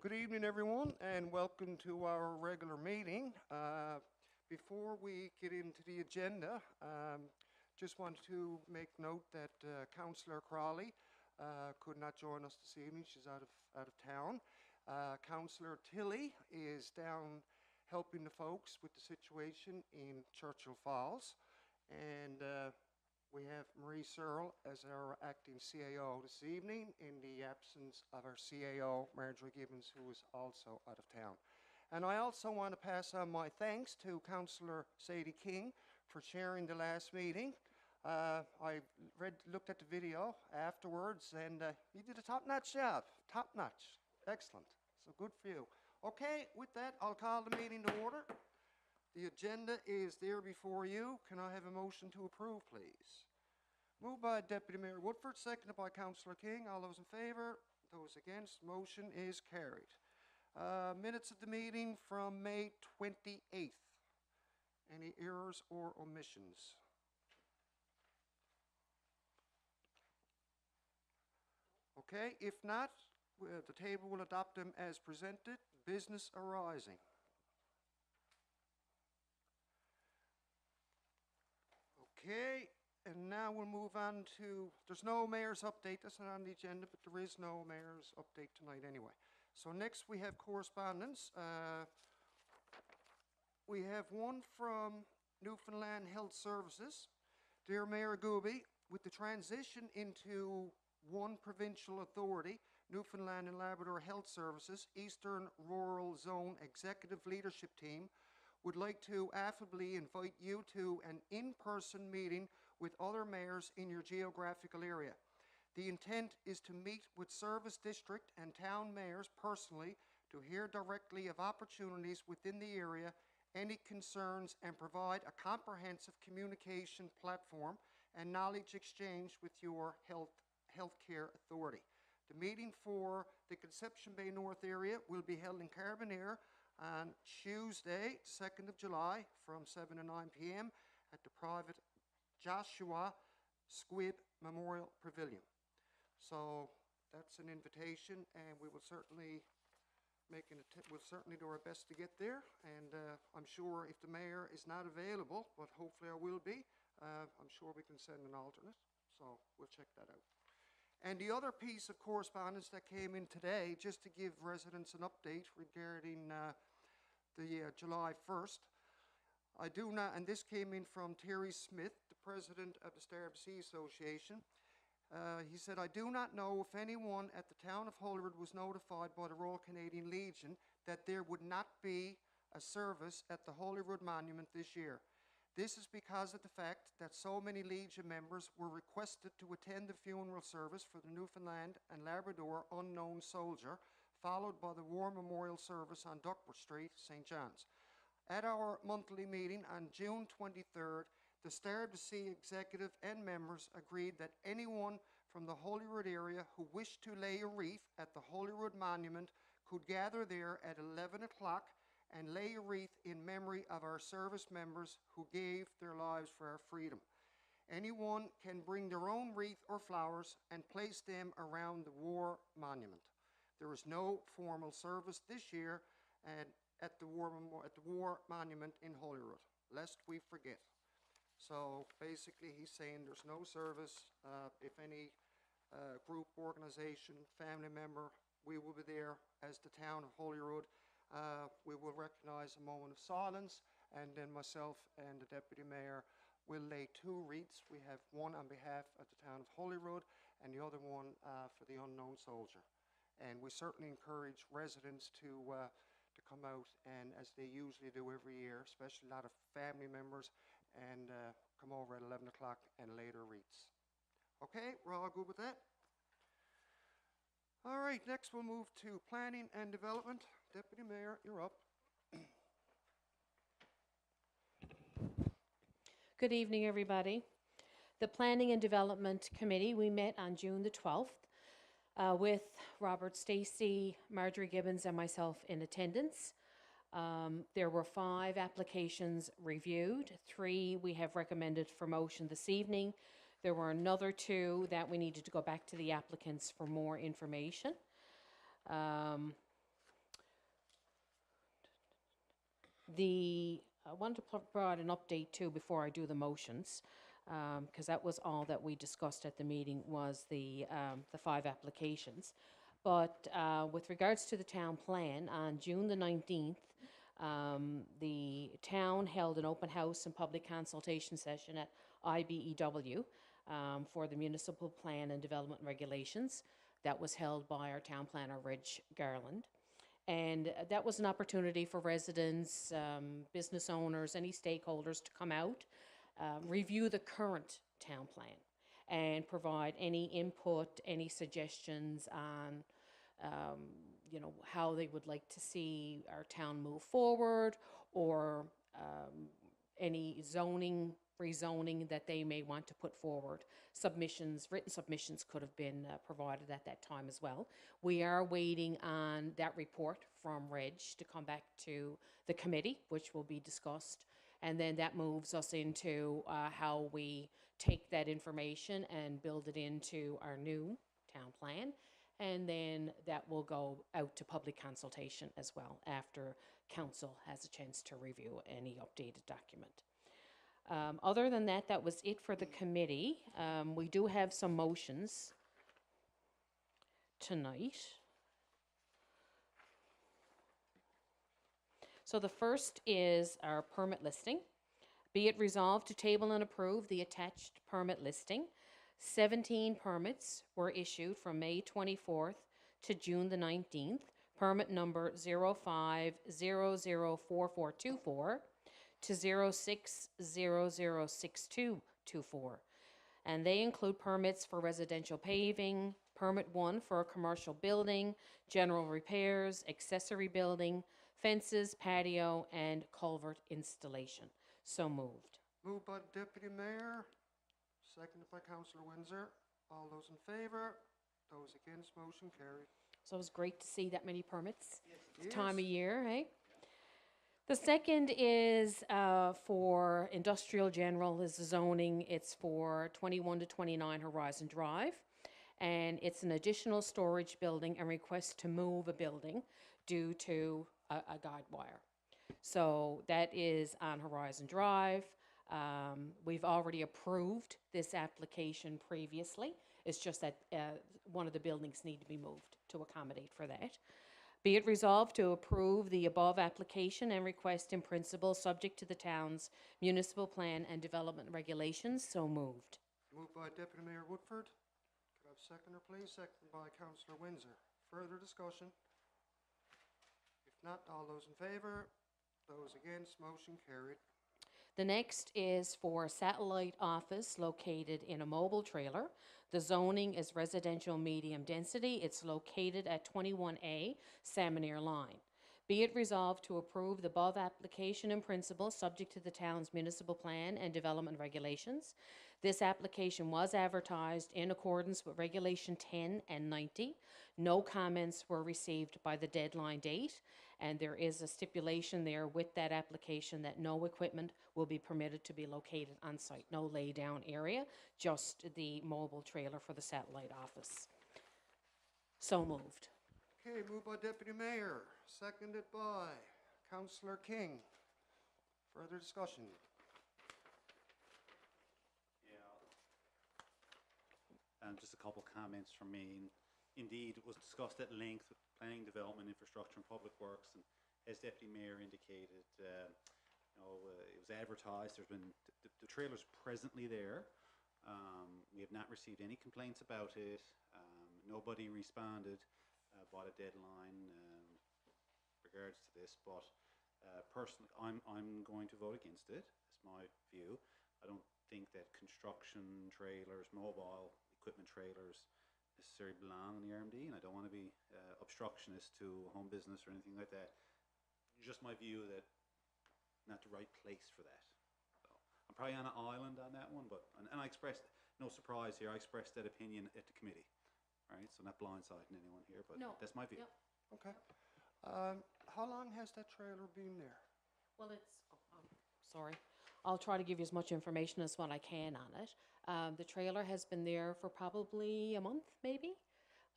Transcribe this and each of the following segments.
Good evening, everyone, and welcome to our regular meeting. Before we get into the agenda, just want to make note that Councillor Crawley could not join us this evening. She's out of town. Councillor Tilley is down helping the folks with the situation in Churchill Falls, and we have Marie Searle as our acting CAO this evening in the absence of our CAO, Marjorie Gibbons, who is also out of town. And I also want to pass on my thanks to Councillor Sadie King for chairing the last meeting. I looked at the video afterwards, and you did a top-notch job. Top-notch. Excellent. So good for you. Okay, with that, I'll call the meeting to order. The agenda is there before you. Can I have a motion to approve, please? Moved by Deputy Mayor Woodford, seconded by Councillor King. All those in favour? Those against? Motion is carried. Minutes of the meeting from May 28th. Any errors or omissions? Okay, if not, the table will adopt them as presented. Business arising. Okay, and now we'll move on to, there's no mayor's update, that's not on the agenda, but there is no mayor's update tonight anyway. So next we have correspondence. We have one from Newfoundland Health Services. Dear Mayor Gooby, with the transition into one provincial authority, Newfoundland and Labrador Health Services, Eastern Rural Zone Executive Leadership Team, would like to affably invite you to an in-person meeting with other mayors in your geographical area. The intent is to meet with service district and town mayors personally to hear directly of opportunities within the area, any concerns, and provide a comprehensive communication platform and knowledge exchange with your healthcare authority. The meeting for the Conception Bay North area will be held in Carbonear on Tuesday, 2nd of July, from 7 to 9 p.m. at the private Joshua Squibb Memorial Pavilion. So that's an invitation, and we will certainly we'll certainly do our best to get there. And I'm sure if the mayor is not available, but hopefully I will be, I'm sure we can send an alternate. So we'll check that out. And the other piece of correspondence that came in today, just to give residents an update regarding the July 1st, I do not, and this came in from Terry Smith, the president of the Starb Sea Association. He said, I do not know if anyone at the Town of Holyrood was notified by the Royal Canadian Legion that there would not be a service at the Holyrood Monument this year. This is because of the fact that so many Legion members were requested to attend the funeral service for the Newfoundland and Labrador unknown soldier, followed by the War Memorial service on Duckworth Street, St. John's. At our monthly meeting on June 23rd, the Starb Sea executive and members agreed that anyone from the Holyrood area who wished to lay a wreath at the Holyrood Monument could gather there at 11 o'clock and lay a wreath in memory of our service members who gave their lives for our freedom. Anyone can bring their own wreath or flowers and place them around the War Monument. There is no formal service this year at the War Monument in Holyrood, lest we forget. So basically he's saying there's no service. If any group, organization, family member, we will be there as the Town of Holyrood. We will recognize a moment of silence, and then myself and the Deputy Mayor will lay two wreaths. We have one on behalf of the Town of Holyrood and the other one for the unknown soldier. And we certainly encourage residents to come out, and as they usually do every year, especially a lot of family members, and come over at 11 o'clock and lay their wreaths. Okay, we're all good with that? All right, next we'll move to Planning and Development. Deputy Mayor, you're up. Good evening, everybody. The Planning and Development Committee, we met on June the 12th with Robert Stacey, Marjorie Gibbons, and myself in attendance. There were 5 applications reviewed. 3 we have recommended for motion this evening. There were another 2 that we needed to go back to the applicants for more information. I wanted to provide an update too before I do the motions, because that was all that we discussed at the meeting was the 5 applications. But with regards to the town plan, on June the 19th, the town held an open house and public consultation session at IBEW for the municipal plan and development regulations. That was held by our town planner, Reg Garland. And that was an opportunity for residents, business owners, any stakeholders to come out, review the current town plan, and provide any input, any suggestions on, how they would like to see our town move forward, or any zoning, rezoning that they may want to put forward. Written submissions could have been provided at that time as well. We are waiting on that report from Reg to come back to the committee, which will be discussed. And then that moves us into how we take that information and build it into our new town plan. And then that will go out to public consultation as well after council has a chance to review any updated document. Other than that, that was it for the committee. We do have some motions tonight. So the first is our permit listing. Be it resolved to table and approve the attached permit listing. 17 permits were issued from May 24th to June the 19th. Permit number 05004424 to 06006224. And they include permits for residential paving, permit 1 for a commercial building, general repairs, accessory building, fences, patio, and culvert installation. So moved. Moved by the Deputy Mayor, seconded by Councillor Windsor. All those in favour? Those against? Motion carried. So it was great to see that many permits. Yes, It's time of year, hey? The second is for industrial general, is zoning. It's for 21 to 29 Horizon Drive. And it's an additional storage building and request to move a building due to a guide wire. So that is on Horizon Drive. We've already approved this application previously. It's just that one of the buildings need to be moved to accommodate for that. Be it resolved to approve the above application and request in principle, subject to the town's municipal plan and development regulations. So moved. Moved by Deputy Mayor Woodford. Could I have a seconder, please? Seconded by Councillor Windsor. Further discussion? If not, all those in favour? Those against? Motion carried. The next is for a satellite office located in a mobile trailer. The zoning is residential medium density. It's located at 21A Salmoneer Line. Be it resolved to approve the above application in principle, subject to the town's municipal plan and development regulations. This application was advertised in accordance with Regulation 10 and 90. No comments were received by the deadline date, and there is a stipulation there with that application that no equipment will be permitted to be located on site. No lay down area, just the mobile trailer for the satellite office. So moved. Okay, moved by Deputy Mayor, seconded by Councillor King. Further discussion? Just a couple of comments from me. Indeed, it was discussed at length with planning, development, infrastructure, and public works, and as Deputy Mayor indicated, it was advertised. There's been the trailer's presently there. We have not received any complaints about it. Nobody responded by the deadline regards to this. But personally, I'm going to vote against it. That's my view. I don't think that construction trailers, mobile equipment trailers, necessarily belong in the RMD, and I don't want to be obstructionist to a home business or anything like that. Just my view that not the right place for that. So I'm probably on an island on that one, but and I expressed, no surprise here, I expressed that opinion at the committee, right? So not blindsiding anyone here, but No. that's my view. Yep. Okay. How long has that trailer been there? Well, sorry. I'll try to give you as much information as what I can on it. The trailer has been there for probably a month, maybe.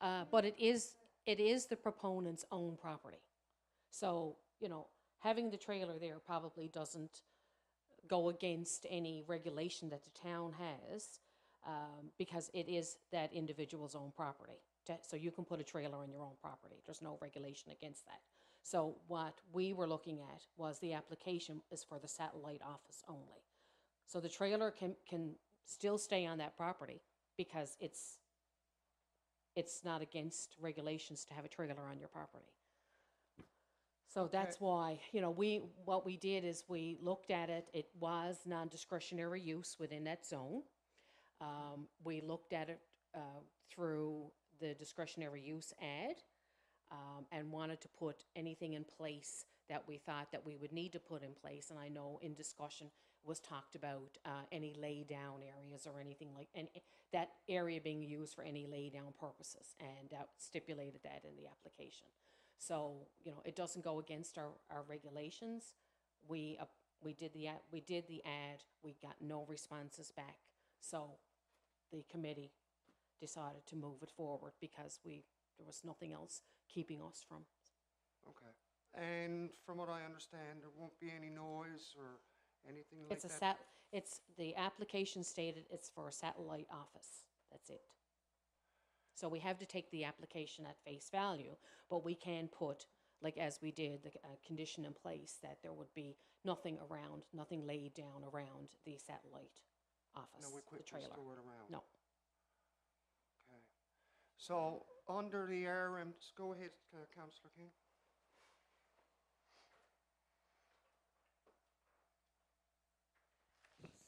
But it is the proponent's own property. So, having the trailer there probably doesn't go against any regulation that the town has, because it is that individual's own property. So you can put a trailer on your own property. There's no regulation against that. So what we were looking at was the application is for the satellite office only. So the trailer can still stay on that property because it's not against regulations to have a trailer on your property. So that's why, what we did is we looked at it. It was non-discretionary use within that zone. We looked at it through the discretionary use ad, and wanted to put anything in place that we thought that we would need to put in place. And I know in discussion was talked about any lay down areas or anything like, and that area being used for any lay down purposes, and that stipulated that in the application. So, it doesn't go against our regulations. We did the ad, we got no responses back. So the committee decided to move it forward because there was nothing else keeping us from. Okay. And from what I understand, there won't be any noise or anything like that? The application stated it's for a satellite office. That's it. So we have to take the application at face value, but we can put, like as we did, the condition in place that there would be nothing laid down around the satellite office, No the equipment trailer. stored around? No. Okay. So, under the go ahead, Councillor King.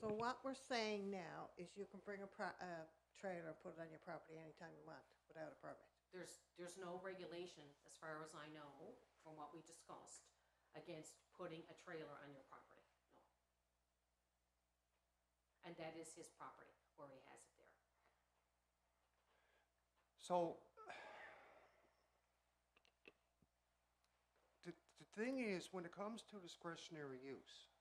So what we're saying now is you can bring a trailer and put it on your property anytime you want without a permit. There's no regulation, as far as I know, from what we discussed, against putting a trailer on your property. No. And that is his property, where he has it there. So, the thing is, when it comes to discretionary use,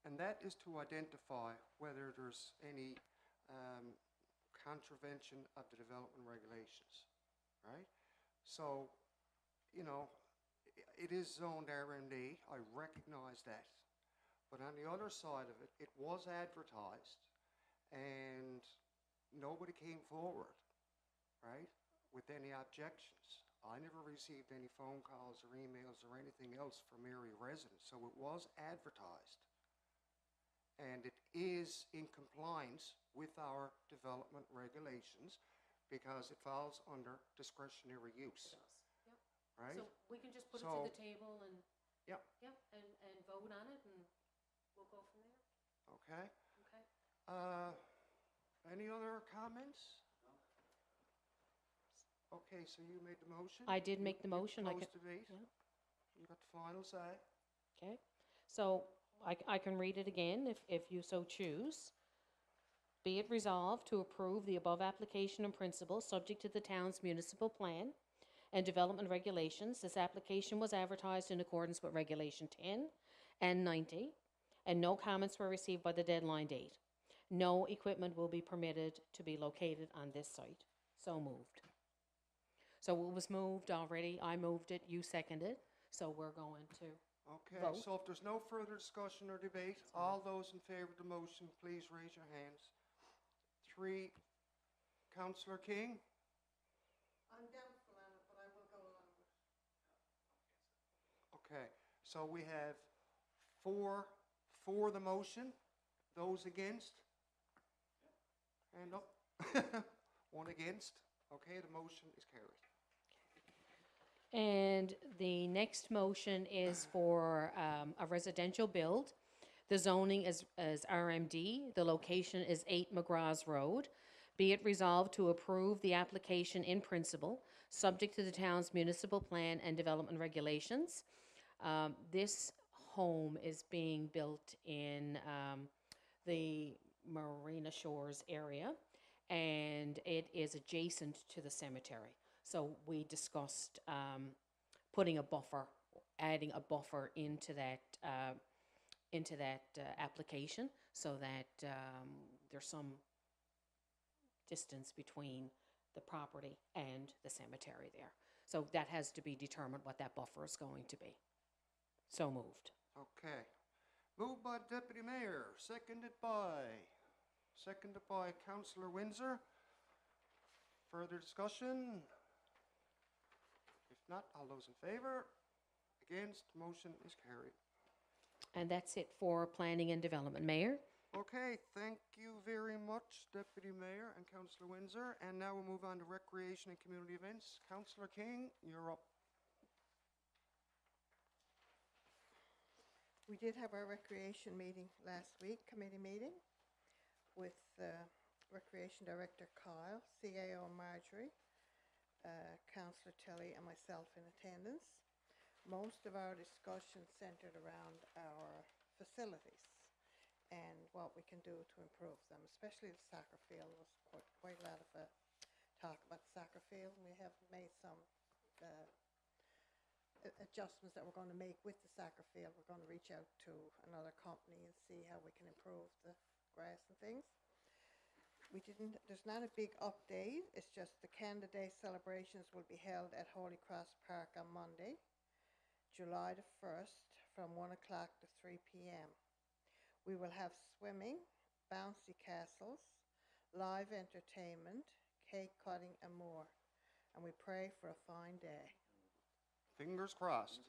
and that is to identify whether there's any contravention of the development regulations, right? So, it is zoned RMD, I recognize that. But on the other side of it, it was advertised and nobody came forward, right, with any objections. I never received any phone calls or emails or anything else from area residents, so it was advertised. And it is in compliance with our development regulations because it falls under discretionary use, It does. Yep. right? So we can just put it So- to the table and, Yep. yep, and vote on it, and we'll go from there. Okay. Okay. Any other comments? Okay, so you made the motion? I did make the motion. I Close can- debate? yeah. You got the final say? Okay, so I can read it again if you so choose. Be it resolved to approve the above application in principle, subject to the town's municipal plan and development regulations. This application was advertised in accordance with Regulation 10 and 90, and no comments were received by the deadline date. No equipment will be permitted to be located on this site. So moved. So it was moved already. I moved it, you seconded, so we're going to. Okay, Vote. so if there's no further discussion or debate, all those in favor of the motion, please raise your hands. 3, Councillor King? I'm doubtful on it, but I will go along with it. Okay, so we have 4 for the motion, those against? Hand up. 1 against. Okay, the motion is carried. And the next motion is for a residential build. The zoning is RMD. The location is 8 McGraw's Road. Be it resolved to approve the application in principle, subject to the town's municipal plan and development regulations. This home is being built in the Marina Shores area, and it is adjacent to the cemetery. So we discussed putting a buffer, adding a buffer into that application, so that there's some distance between the property and the cemetery there. So that has to be determined what that buffer is going to be. So moved. Okay. Moved by Deputy Mayor, seconded by Councillor Windsor. Further discussion? If not, all those in favour? Against, motion is carried. And that's it for planning and development. Mayor? Okay, thank you very much, Deputy Mayor and Councillor Windsor. And now we'll move on to recreation and community events. Councillor King, you're up. We did have our recreation meeting last week, committee meeting, with Recreation Director Kyle, CAO Marjorie, Councillor Tully and myself in attendance. Most of our discussion centred around our facilities and what we can do to improve them, especially the soccer field. There was quite a lot of talk about the soccer field, and we have made some adjustments that we're going to make with the soccer field. We're going to reach out to another company and see how we can improve the grass and things. There's not a big update. It's just the Canada Day celebrations will be held at Holy Cross Park on Monday, July the 1st, from 1 o'clock to 3 p.m. We will have swimming, bouncy castles, live entertainment, cake cutting, and more. And we pray for a fine day. Fingers crossed.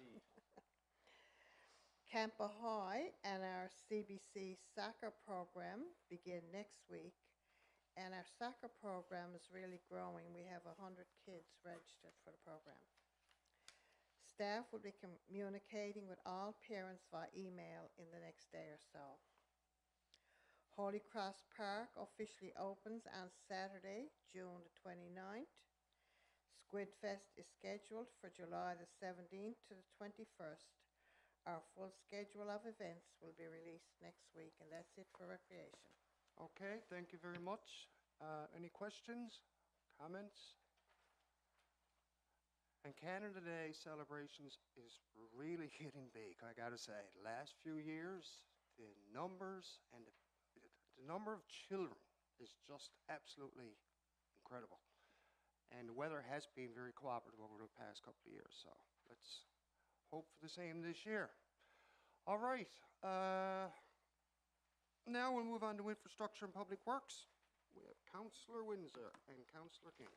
Camp Ahoy and our CBC soccer program begin next week. And our soccer program is really growing. We have 100 kids registered for the program. Staff will be communicating with all parents via email in the next day or so. Holy Cross Park officially opens on Saturday, June the 29th. Squid Fest is scheduled for July the 17th to the 21st. Our full schedule of events will be released next week, and that's it for recreation. Okay, thank you very much. Any questions, comments? And Canada Day celebrations is really getting big, I gotta say. The last few years, the numbers and the number of children is just absolutely incredible. And the weather has been very cooperative over the past couple of years, so let's hope for the same this year. All right, now we'll move on to infrastructure and public works. We have Councillor Windsor and Councillor King.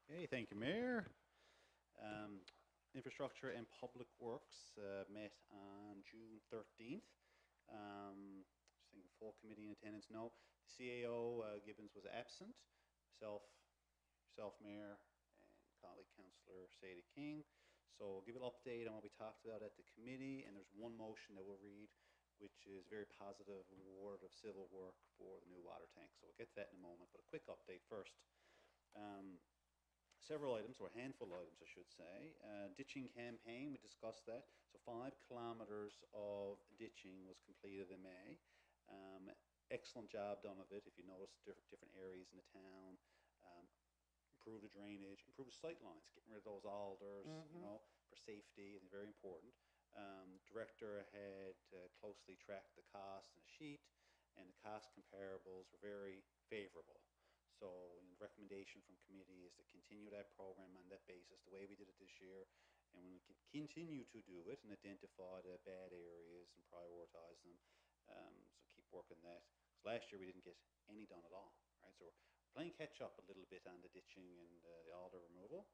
Okay, thank you, Mayor. Infrastructure and Public Works met on June 13th. Just thinking full committee in attendance. No, the CAO Gibbons was absent. Myself, Mayor, and colleague Councillor Sadie King. So we'll give an update on what we talked about at the committee, and there's one motion that we'll read, which is very positive award of civil work for the new water tank. So we'll get to that in a moment, but a quick update first. Several items, or a handful of items, I should say. Ditching campaign, we discussed that. So 5 kilometres of ditching was completed in May. Excellent job done of it. If you notice different areas in the town, improve the drainage, improve the sight lines, getting rid of those alders, you know, for safety, and very important. Director had closely tracked the cost in a sheet, and the cost comparables were very favorable. So the recommendation from committee is to continue that program on that basis, the way we did it this year, and we can continue to do it and identify the bad areas and prioritize them. So keep working that. So last year we didn't get any done at all, right? So we're playing catch up a little bit on the ditching and the alder removal.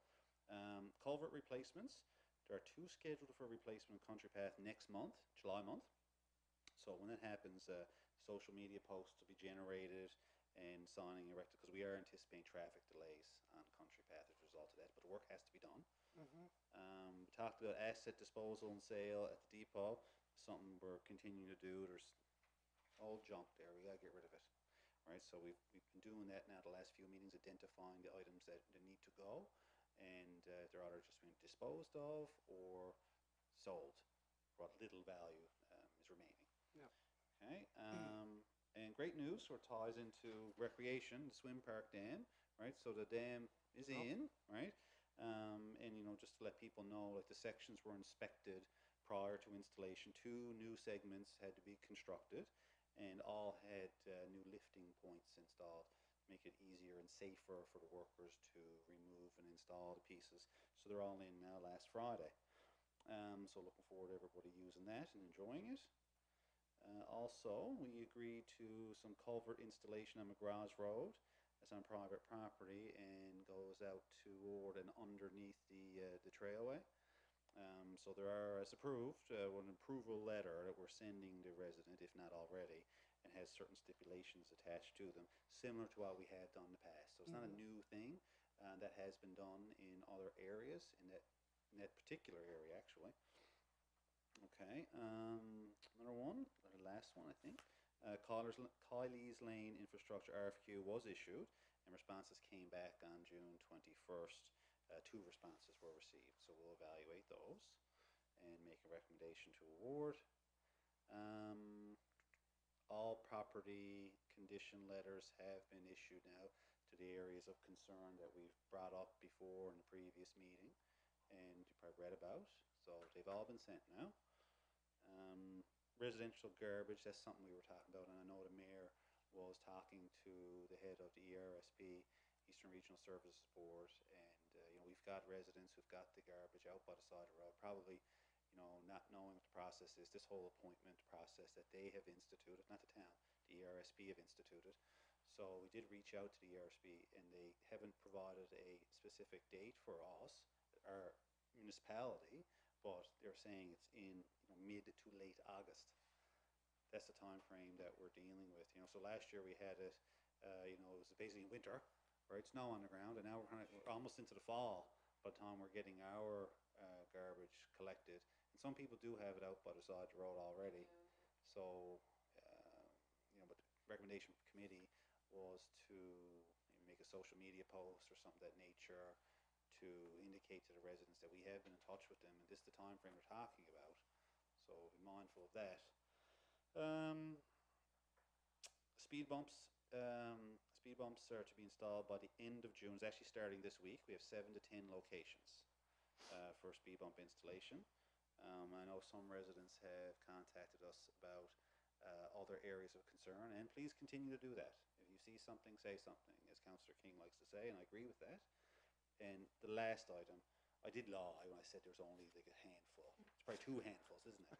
Culvert replacements. There are 2 scheduled for replacement on Country Path next month, July month. So when that happens, social media posts will be generated and signing erected, because we are anticipating traffic delays on Country Path as a result of that, but the work has to be done. We talked about asset disposal and sale at the depot, something we're continuing to do. There's all junk there, we gotta get rid of it, right? So we've been doing that now the last few meetings, identifying the items that need to go, and they're either just being disposed of or sold, what little value is remaining. Yeah. Okay. And great news, so it ties into recreation, the swim park dam, right? So the dam is in, right? And you know, just to let people know, like the sections were inspected prior to installation. 2 new segments had to be constructed, and all had new lifting points installed. make it easier and safer for the workers to remove and install the pieces. So they're all in now last Friday. So looking forward to everybody using that and enjoying it. Also, we agreed to some culvert installation on McGraw's Road. It's on private property and goes out toward and underneath the trailway. So there are, as approved, an approval letter that we're sending the resident, if not already, and has certain stipulations attached to them, similar to what we had done in the past. So it's not a new thing. That has been done in other areas, in that particular area, actually. Okay, another one, the last one, I think. Kylie's Lane Infrastructure RFQ was issued, and responses came back on June 21st. 2 responses were received, so we'll evaluate those and make a recommendation to award. All property condition letters have been issued now to the areas of concern that we've brought up before in the previous meeting and you probably read about. So they've all been sent now. Residential garbage, that's something we were talking about, and I know the mayor was talking to the head of the ERSB, Eastern Regional Services Board, and we've got residents who've got the garbage out by the side of the road, probably not knowing what the process is, this whole appointment process that they have instituted, not the town, the ERSB have instituted. So we did reach out to the ERSB, and they haven't provided a specific date for us, our municipality, but they're saying it's in mid to late August. That's the time frame that we're dealing with. So last year we had it, it was basically winter, right? Snow on the ground, and now we're almost into the fall by the time we're getting our garbage collected. And some people do have it out by the side of the road already. So, but the recommendation from the committee was to make a social media post or something of that nature to indicate to the residents that we have been in touch with them, and this is the time frame we're talking about. So be mindful of that. Speed bumps. Speed bumps are to be installed by the end of June. It's actually starting this week. We have 7 to 10 locations for speed bump installation. I know some residents have contacted us about other areas of concern, and please continue to do that. If you see something, say something, as Councillor King likes to say, and I agree with that. And the last item, I did lie when I said there's only like a handful. It's probably 2 handfuls, isn't it?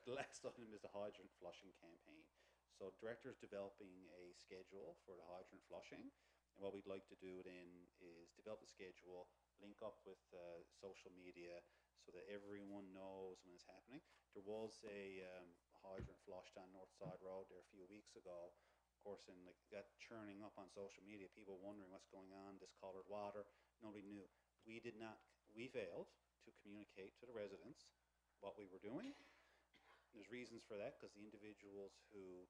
The last item is the hydrant flushing campaign. So the director is developing a schedule for the hydrant flushing. And what we'd like to do then is develop a schedule, link up with social media so that everyone knows when it's happening. There was a hydrant flushed on North Side Road there a few weeks ago. Of course, and like got churning up on social media, people wondering what's going on, discolored water. Nobody knew. We failed to communicate to the residents what we were doing. There's reasons for that, because the individuals who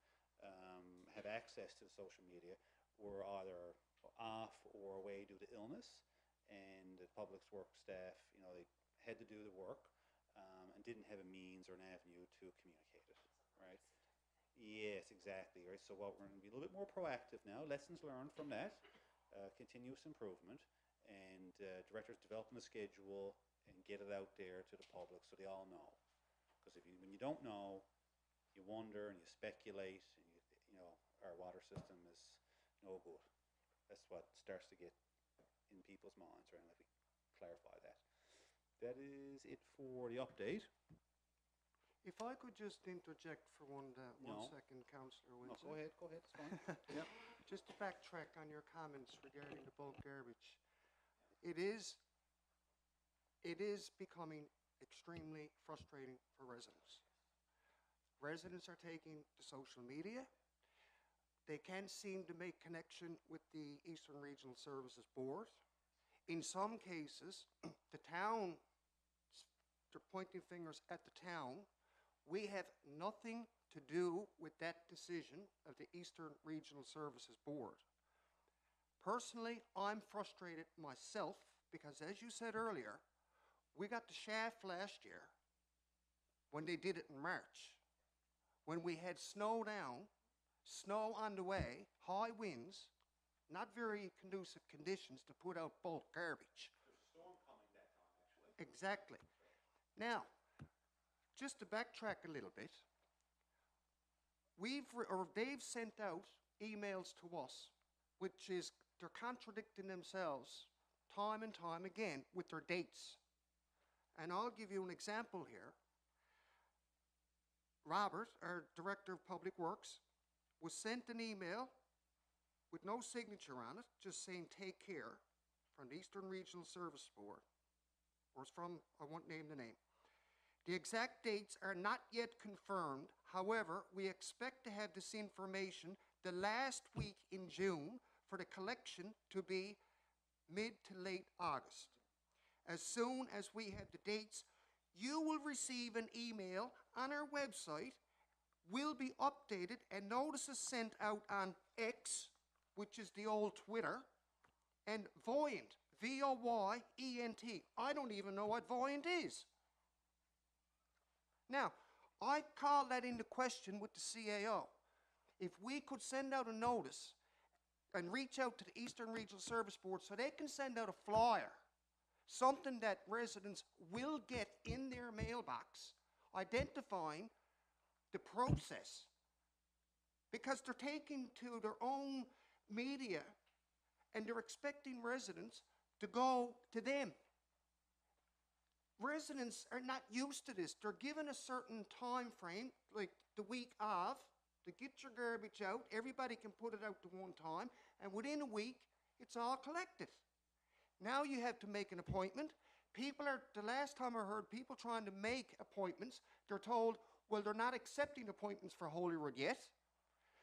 have access to the social media were either off or away due to illness, and the public works staff, they had to do the work and didn't have a means or an avenue to communicate it, right? Yes, exactly, right? So what we're going to be a little bit more proactive now, lessons learned from that, continuous improvement, and directors developing the schedule and get it out there to the public so they all know. Because when you don't know, you wonder and you speculate, and our water system is no good. That's what starts to get in people's minds, right? If we clarify that. That is it for the update. If I could just interject for one No. second, Councillor No, Windsor. go ahead, it's fine. Yep. Just to backtrack on your comments regarding the bulk garbage. It is becoming extremely frustrating for residents. Residents are taking to social media. They can't seem to make connection with the Eastern Regional Services Board. In some cases, the town, they're pointing fingers at the town. We have nothing to do with that decision of the Eastern Regional Services Board. Personally, I'm frustrated myself because, as you said earlier, we got the shaft last year when they did it in March, when we had snow down, snow on the way, high winds, not very conducive conditions to put out bulk garbage. There's a storm coming that time, actually. Exactly. Now, just to backtrack a little bit, they've sent out emails to us which is they're contradicting themselves time and time again with their dates. And I'll give you an example here. Robert, our Director of Public Works, was sent an email with no signature on it, just saying take care, from the Eastern Regional Service Board. Or it's from, I won't name the name. The exact dates are not yet confirmed. However, we expect to have this information the last week in June for the collection to be mid to late August. As soon as we have the dates, you will receive an email on our website, will be updated, and notices sent out on X, which is the old Twitter, and Voyant, V-O-Y-E-N-T. I don't even know what Voyant is. Now, I call that into question with the CAO. If we could send out a notice and reach out to the Eastern Regional Service Board so they can send out a flyer, something that residents will get in their mailbox, identifying the process. Because they're taking to their own media and they're expecting residents to go to them. Residents are not used to this. They're given a certain time frame, like the week of, to get your garbage out. Everybody can put it out to one time, and within a week, it's all collected. Now you have to make an appointment. People are, the last time I heard people trying to make appointments, they're told, well, they're not accepting appointments for Holyrood yet.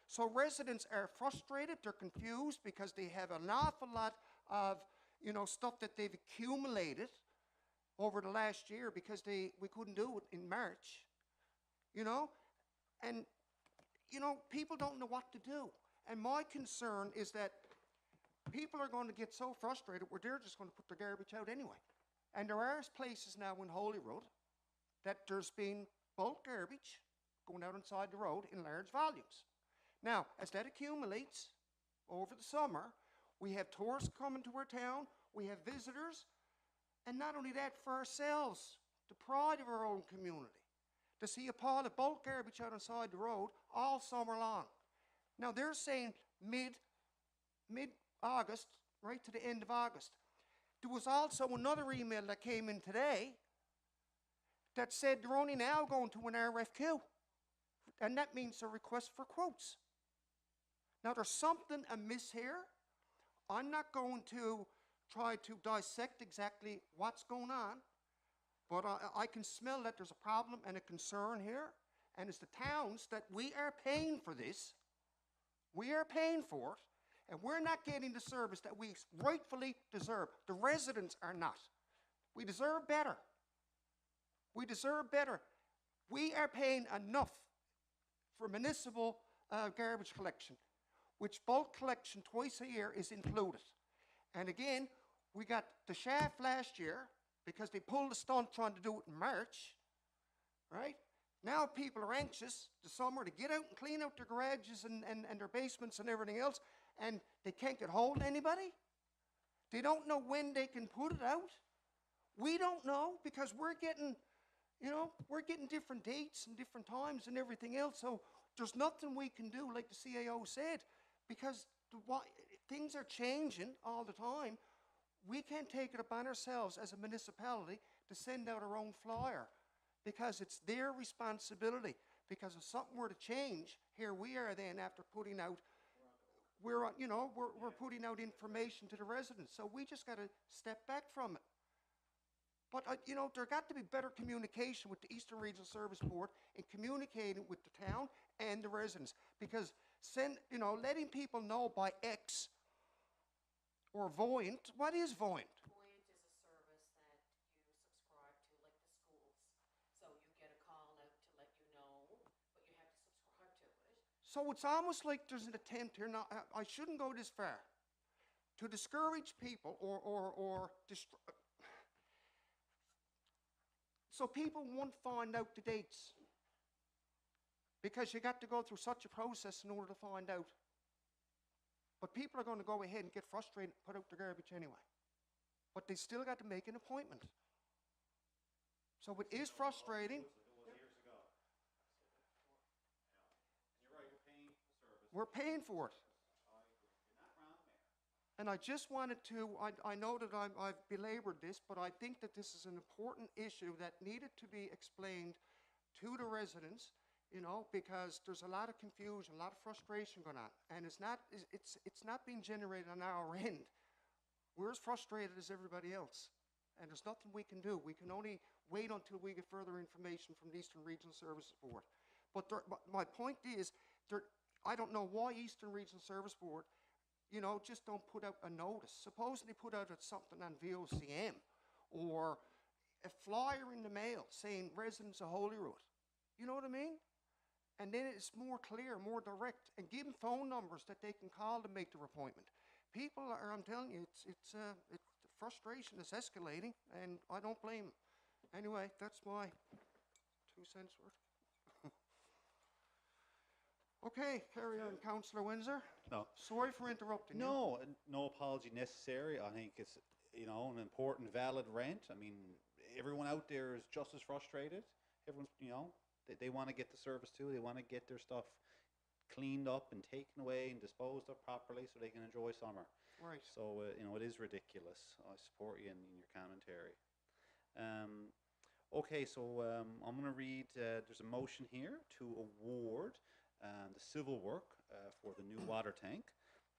So residents are frustrated, they're confused because they have an awful lot of, stuff that they've accumulated over the last year because we couldn't do it in March, and, people don't know what to do. And my concern is that people are going to get so frustrated where they're just going to put their garbage out anyway. And there are places now in Holyrood that there's been bulk garbage going out inside the road in large volumes. Now, as that accumulates over the summer, we have tourists coming to our town, we have visitors, and not only that, for ourselves, the pride of our own community, to see a pile of bulk garbage out inside the road all summer long. Now, they're saying mid-August, right to the end of August. There was also another email that came in today that said they're only now going to an RFQ, and that means a request for quotes. Now, there's something amiss here. I'm not going to try to dissect exactly what's going on, but I can smell that there's a problem and a concern here, and it's the towns that we are paying for this. We are paying for it, and we're not getting the service that we rightfully deserve. The residents are not. We deserve better. We deserve better. We are paying enough for municipal garbage collection, which bulk collection twice a year is included. And again, we got the shaft last year because they pulled the stunt trying to do it in March, right? Now people are anxious this summer to get out and clean out their garages and their basements and everything else, and they can't get hold of anybody. They don't know when they can put it out. We don't know because we're getting different dates and different times and everything else, so there's nothing we can do, like the CAO said, because things are changing all the time. We can't take it upon ourselves as a municipality to send out our own flyer because it's their responsibility. Because if something were to change, here we are then after putting out, we're putting out information to the residents. So we just got to step back from it. But, there got to be better communication with the Eastern Regional Service Board in communicating with the town and the residents. Because letting people know by X or Voyant, what is Voyant? Voyant is a service that you subscribe to, like the schools. So you get a call out to let you know, but you have to subscribe to it. So it's almost like there's an attempt here. Now, I shouldn't go this far. To discourage people so people won't find out the dates. Because you got to go through such a process in order to find out. But people are going to go ahead and get frustrated and put out their garbage anyway. But they still got to make an appointment. So it is frustrating. It was years ago. And you're right, we're paying for the service. We're paying for it. I agree. You're not wrong there. And I just wanted to, I know that I've belabored this, but I think that this is an important issue that needed to be explained to the residents, you know, because there's a lot of confusion, a lot of frustration going on. And it's not being generated on our end. We're as frustrated as everybody else. And there's nothing we can do. We can only wait until we get further information from the Eastern Regional Services Board. But my point is, I don't know why Eastern Regional Service Board, you know, just don't put out a notice. Supposedly put out something on VOCM or a flyer in the mail saying residents of Holyrood. You know what I mean? And then it's more clear, more direct, and give them phone numbers that they can call to make their appointment. People are, I'm telling you, the frustration is escalating, and I don't blame them. Anyway, that's my 2 cents worth. Okay, carry on, Councillor Windsor. No. Sorry for interrupting you. No, no apology necessary. I think it's, you know, an important, valid rant. I mean, everyone out there is just as frustrated. Everyone's, you know, they want to get the service too. They want to get their stuff cleaned up and taken away and disposed of properly so they can enjoy summer. Right. So, you know, it is ridiculous. I support you in your commentary. Okay, so I'm going to read, there's a motion here to award the civil work for the new water tank.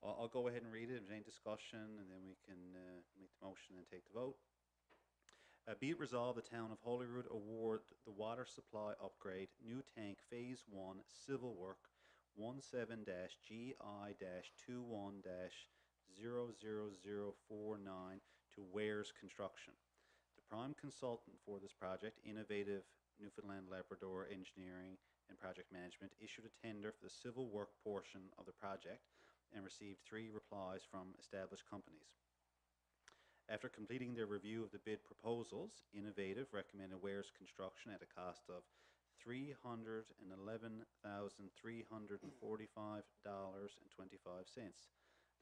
I'll go ahead and read it if there's any discussion, and then we can make the motion and take the vote. Be it resolved, the Town of Holyrood award the water supply upgrade new tank Phase 1 civil work 17-GI-21-01-00049 to Wares Construction. The prime consultant for this project, Innovative Newfoundland Labrador Engineering and Project Management, issued a tender for the civil work portion of the project and received 3 replies from established companies. After completing their review of the bid proposals, Innovative recommended Wares Construction at a cost of $311,345.25.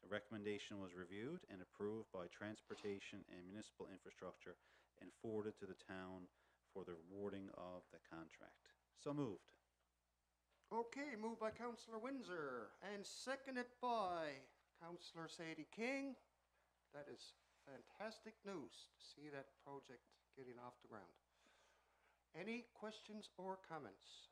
The recommendation was reviewed and approved by Transportation and Municipal Infrastructure and forwarded to the town for the awarding of the contract. So moved. Okay, moved by Councillor Windsor and seconded by Councillor Sadie King. That is fantastic news to see that project getting off the ground. Any questions or comments?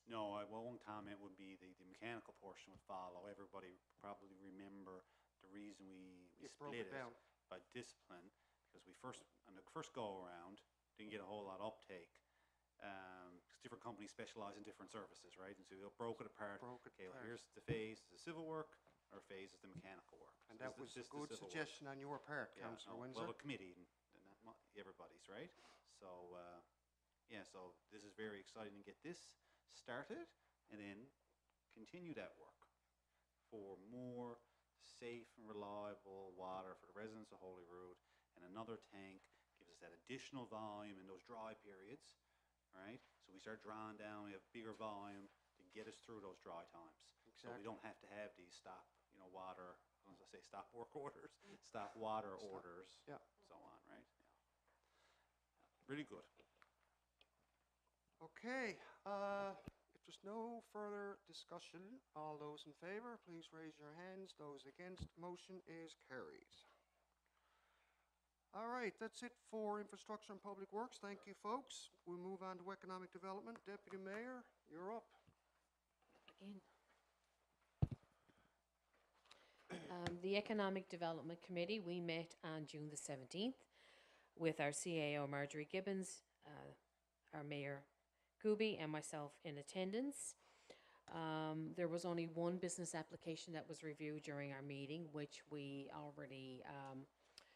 No, one comment would be the mechanical portion would follow. Everybody probably remember the reason we split it by discipline, because we on the first go around didn't get a whole lot of uptake. Because different companies specialize in different services, right? And so we broke it apart. Okay, well, here's the phase, the civil work, or phase is the mechanical work. And that was a good suggestion on your part, Councillor Windsor. Well, a committee, and not everybody's, right? So, yeah, so this is very exciting to get this started and then continue that work for more safe and reliable water for the residents of Holyrood. And another tank gives us that additional volume in those dry periods, right? So we start drawing down, we have bigger volume to get us through those dry times. Exactly. So we don't have to have these stop, you know, water, as I say, stop work orders, stop water orders, yeah, so on, right? Yeah. Really good. Okay, if there's no further discussion, all those in favor, please raise your hands. Those against, motion is carried. All right, that's it for Infrastructure and Public Works. Thank you, folks. We'll move on to Economic Development. Deputy Mayor, you're up. Again. The Economic Development Committee, we met on June the 17th with our CAO Marjorie Gibbons, our Mayor Gooby, and myself in attendance. There was only one business application that was reviewed during our meeting, which we already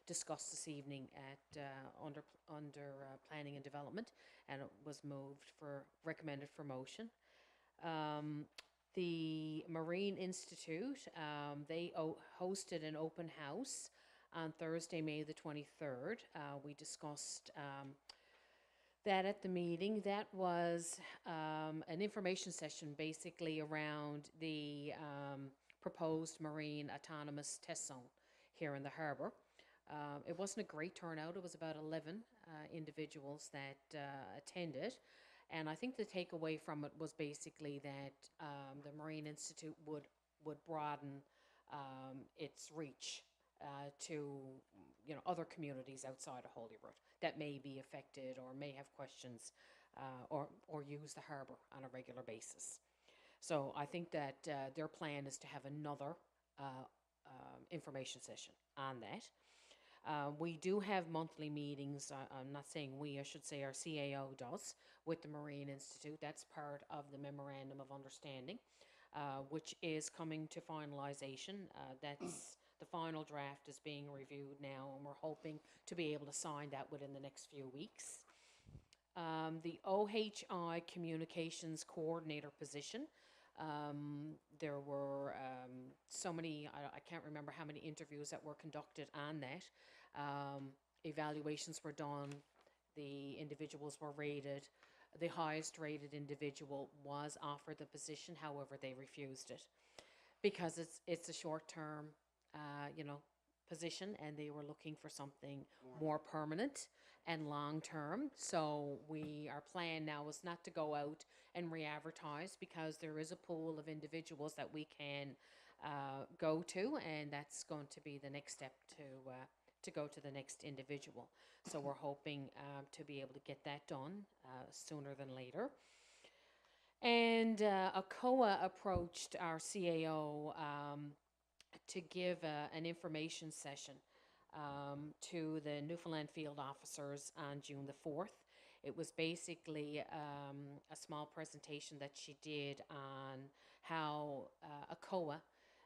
discussed this evening at under Planning and Development, and it was recommended for motion. The Marine Institute, they hosted an open house on Thursday, May the 23rd. We discussed that at the meeting. That was an information session basically around the proposed marine autonomous test zone here in the harbour. It wasn't a great turnout. It was about 11 individuals that attended. And I think the takeaway from it was basically that the Marine Institute would broaden its reach to other communities outside of Holyrood that may be affected or may have questions or use the harbour on a regular basis. So I think that their plan is to have another information session on that. We do have monthly meetings. I'm not saying we, I should say our CAO does, with the Marine Institute. That's part of the Memorandum of Understanding, which is coming to finalization. That's the final draft is being reviewed now, and we're hoping to be able to sign that within the next few weeks. The OHI Communications Coordinator position. There were so many, I can't remember how many interviews that were conducted on that. Evaluations were done, the individuals were rated. The highest rated individual was offered the position, however, they refused it because it's a short-term, position, and they were looking for something more permanent and long-term. So our plan now is not to go out and re-advertise, because there is a pool of individuals that we can go to, and that's going to be the next step to go to the next individual. So we're hoping to be able to get that done sooner than later. And ACOA approached our CAO to give an information session to the Newfoundland field officers on June the 4th. It was basically a small presentation that she did on how ACOA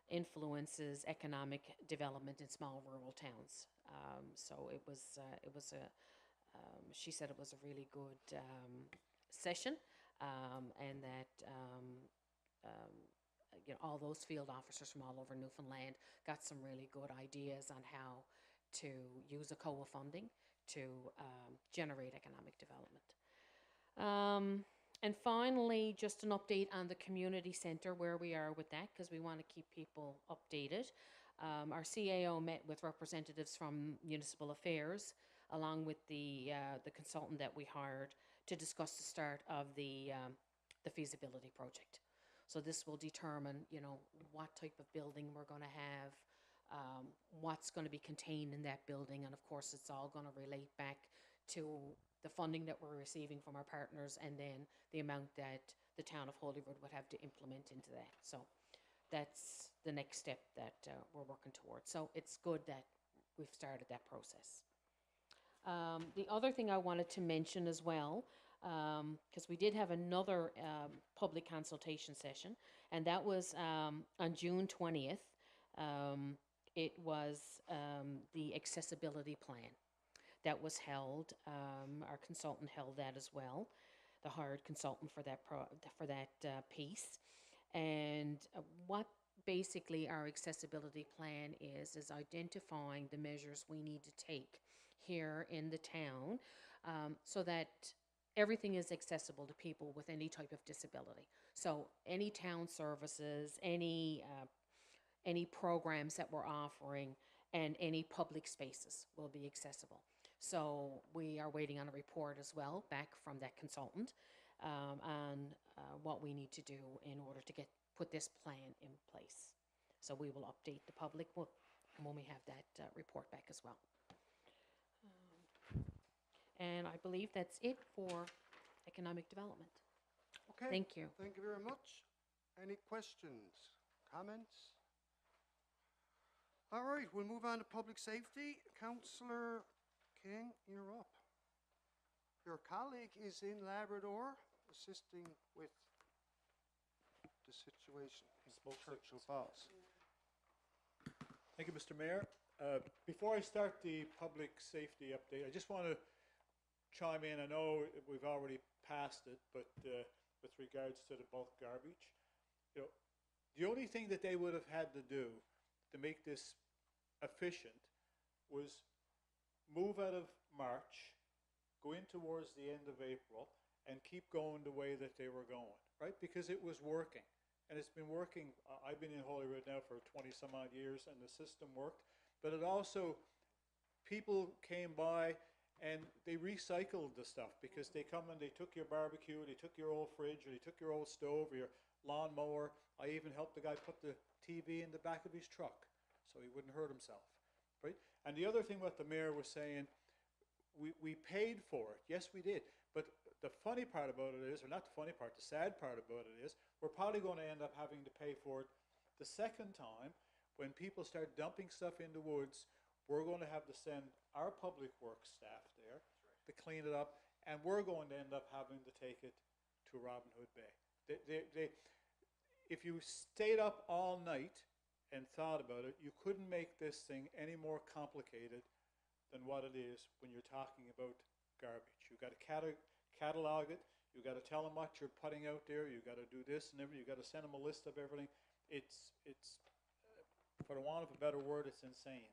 influences economic development in small rural towns. So it was she said it was a really good session, and that all those field officers from all over Newfoundland got some really good ideas on how to use ACOA funding to generate economic development. And finally, just an update on the community centre, where we are with that, because we want to keep people updated. Our CAO met with representatives from Municipal Affairs, along with the consultant that we hired, to discuss the start of the feasibility project. So this will determine, what type of building we're going to have, what's going to be contained in that building, and of course it's all going to relate back to the funding that we're receiving from our partners, and then the amount that the Town of Holyrood would have to implement into that. So that's the next step that we're working towards. So it's good that we've started that process. The other thing I wanted to mention as well, because we did have another public consultation session, and that was on June 20th. It was the accessibility plan that was held. Our consultant held that as well, the hired consultant for that piece. And what basically our accessibility plan is identifying the measures we need to take here in the town, so that everything is accessible to people with any type of disability. So any town services, any programs that we're offering, and any public spaces will be accessible. So we are waiting on a report as well back from that consultant on what we need to do in order to put this plan in place. So we will update the public when we have that report back as well. And I believe that's it for economic development. Okay. Thank you. Thank you very much. Any questions, comments? All right, we'll move on to public safety. Councillor King, you're up. Your colleague is in Labrador assisting with the situation in Churchill Falls. Thank you, Mr. Mayor. Before I start the public safety update, I just want to chime in. I know we've already passed it, but with regards to the bulk garbage, the only thing that they would have had to do to make this efficient was move out of March, go in towards the end of April, and keep going the way that they were going, right? Because it was working, and it's been working. I've been in Holyrood now for 20 some odd years, and the system worked, but it also, people came by and they recycled the stuff because they come and they took your barbecue, they took your old fridge, or they took your old stove, or your lawnmower. I even helped the guy put the TV in the back of his truck so he wouldn't hurt himself, right? And the other thing what the mayor was saying, we paid for it. Yes, we did. But the funny part about it is, or not the funny part, the sad part about it is, we're probably going to end up having to pay for it the second time when people start dumping stuff in the woods. We're going to have to send our public works staff there to clean it up, and we're going to end up having to take it to Robin Hood Bay. If you stayed up all night and thought about it, you couldn't make this thing any more complicated than what it is when you're talking about garbage. You've got to catalog it, you've got to tell them what you're putting out there, you've got to do this and everything, you've got to send them a list of everything. It's for the want of a better word, it's insane.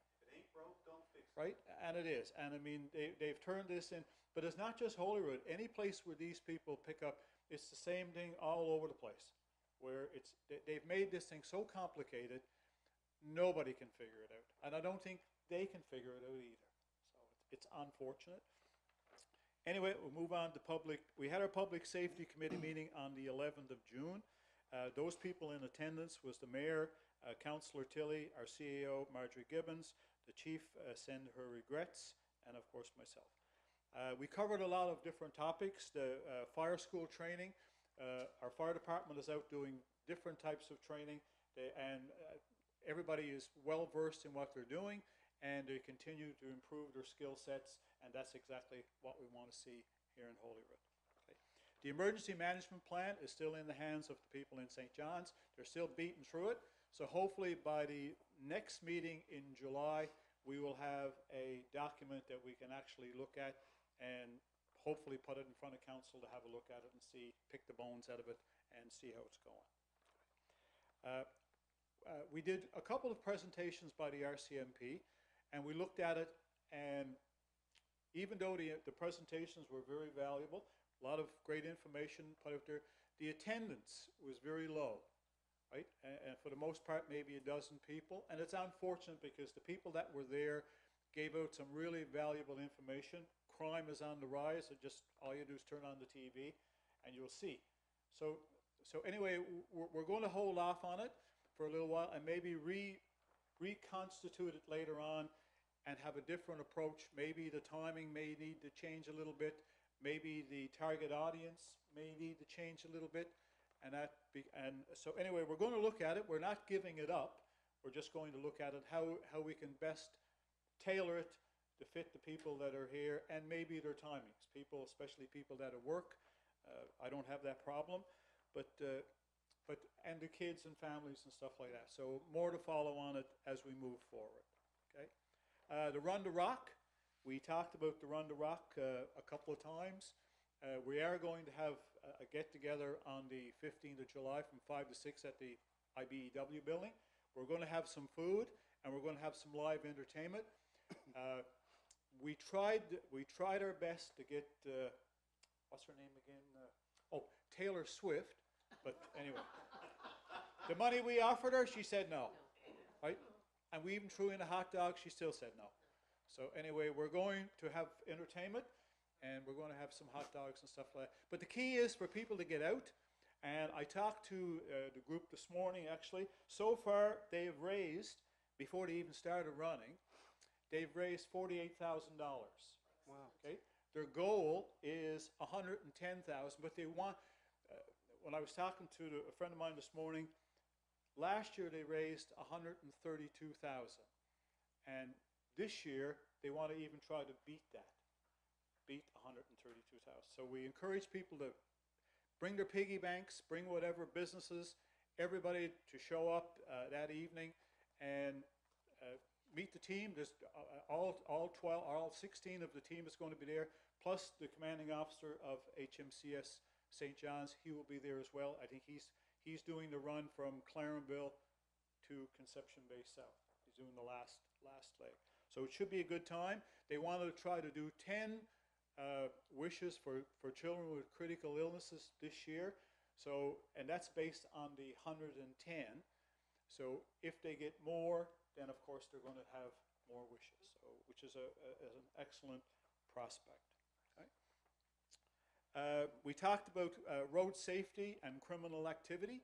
Right, and it is, and I mean they've turned this in, but it's not just Holyrood. Any place where these people pick up, it's the same thing all over the place. Where they've made this thing so complicated, nobody can figure it out, and I don't think they can figure it out either. So it's unfortunate. Anyway, we'll move on to public. We had our public safety committee meeting on the 11th of June. Those people in attendance was the mayor, Councillor Tilley, our CEO Marjorie Gibbons. The chief sent her regrets, and of course myself. We covered a lot of different topics. The fire school training. Our fire department is out doing different types of training, and everybody is well versed in what they're doing, and they continue to improve their skill sets, and that's exactly what we want to see here in Holyrood. Okay. The emergency management plan is still in the hands of the people in St. John's. They're still beating through it. So hopefully by the next meeting in July, we will have a document that we can actually look at and hopefully put it in front of council to have a look at it and see, pick the bones out of it and see how it's going. We did a couple of presentations by the RCMP, and we looked at it, and even though the presentations were very valuable, a lot of great information put out there, the attendance was very low. Right? And for the most part, maybe a dozen people. And it's unfortunate because the people that were there gave out some really valuable information. Crime is on the rise. So just all you do is turn on the TV and you'll see. So anyway, we're going to hold off on it for a little while and maybe reconstitute it later on and have a different approach. Maybe the timing may need to change a little bit. Maybe the target audience may need to change a little bit. And so anyway, we're going to look at it. We're not giving it up. We're just going to look at it, how we can best tailor it to fit the people that are here and maybe their timings. People, especially people that are work. I don't have that problem, but and the kids and families and stuff like that. So more to follow on it as we move forward. Okay. The Run to Rock. We talked about the Run to Rock a couple of times. We are going to have a get-together on the 15th of July from 5 to 6 at the IBEW building. We're going to have some food, and we're going to have some live entertainment. We tried our best to get, what's her name again? Taylor Swift. But anyway, the money we offered her, she said no. Right? And we even threw in a hot dog, she still said no. So anyway, we're going to have entertainment, and we're going to have some hot dogs and stuff like that. But the key is for people to get out. And I talked to the group this morning, actually. So far, they've raised, before they even started running, they've raised $48,000. Wow. Okay? Their goal is $110,000, but they want, when I was talking to a friend of mine this morning, last year they raised $132,000. And this year, they want to even try to beat that. Beat 132,000. So we encourage people to bring their piggy banks, bring whatever businesses, everybody to show up that evening and meet the team. There's all 16 of the team is going to be there, plus the commanding officer of HMCS St. John's. He will be there as well. I think he's doing the run from Clarenville to Conception Bay South. He's doing the last leg. So it should be a good time. They wanted to try to do 10 wishes for children with critical illnesses this year. So, and that's based on the 110. So if they get more, then of course they're going to have more wishes. So, which is an excellent prospect. Okay? We talked about road safety and criminal activity,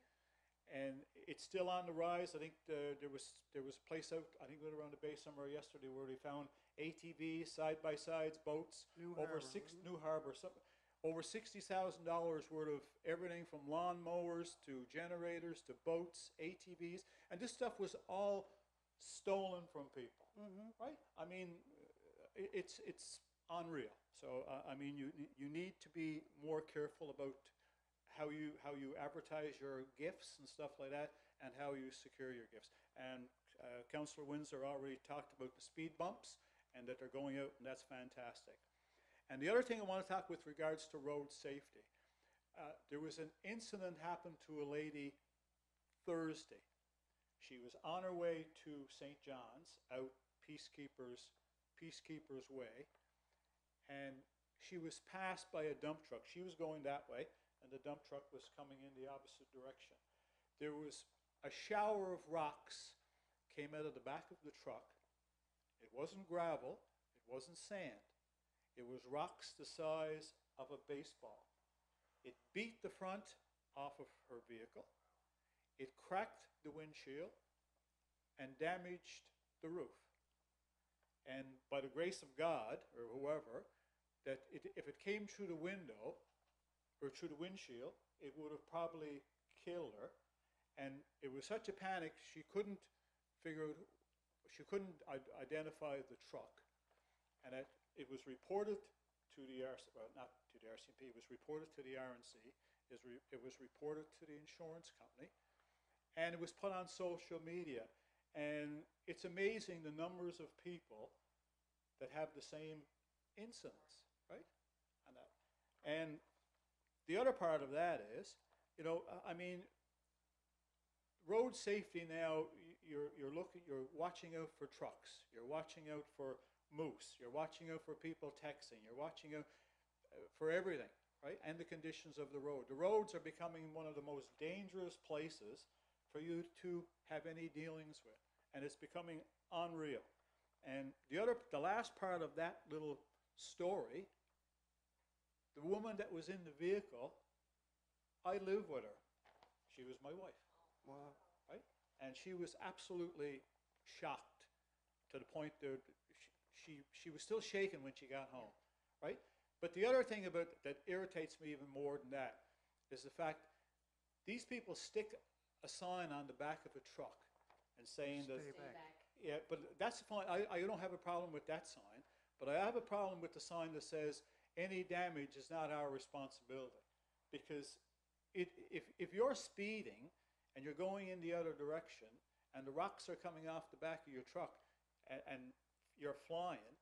and it's still on the rise. I think there was a place out, I think we went around the bay somewhere yesterday where they found ATVs, side-by-sides, boats, New over Harbour, six, wasn't it? New Harbor, over $60,000 worth of everything from lawn mowers to generators to boats, ATVs, and this stuff was all stolen from people, right? I mean, it's unreal. So I mean, you need to be more careful about how you advertise your gifts and stuff like that, and how you secure your gifts. And Councillor Windsor already talked about the speed bumps and that they're going out, and that's fantastic. And the other thing I want to talk with regards to road safety, there was an incident happened to a lady Thursday. She was on her way to St. John's, out Peacekeepers Way, and she was passed by a dump truck. She was going that way, and the dump truck was coming in the opposite direction. There was a shower of rocks came out of the back of the truck. It wasn't gravel, it wasn't sand. It was rocks the size of a baseball. It beat the front off of her vehicle. It cracked the windshield and damaged the roof. And by the grace of God, or whoever, that if it came through the window, or through the windshield, it would have probably killed her. And it was such a panic, she couldn't identify the truck. And it was reported to the not to the RCMP, it was reported to the RNC, it was reported to the insurance company, and it was put on social media. And it's amazing the numbers of people that have the same incidents, right? And the other part of that is, you know, I mean, road safety now, you're watching out for trucks, you're watching out for moose, you're watching out for people texting, you're watching out for everything, right? And the conditions of the road. The roads are becoming one of the most dangerous places for you to have any dealings with, and it's becoming unreal. And the last part of that little story, the woman that was in the vehicle, I live with her. She was my wife. Wow. Right? And she was absolutely shocked to the point that she was still shaking when she got home, right? But the other thing that irritates me even more than that is the fact these people stick a sign on the back of a truck and saying that, Stay back. yeah, but that's fine. I don't have a problem with that sign, but I have a problem with the sign that says any damage is not our responsibility. Because if you're speeding and you're going in the other direction and the rocks are coming off the back of your truck and you're flying,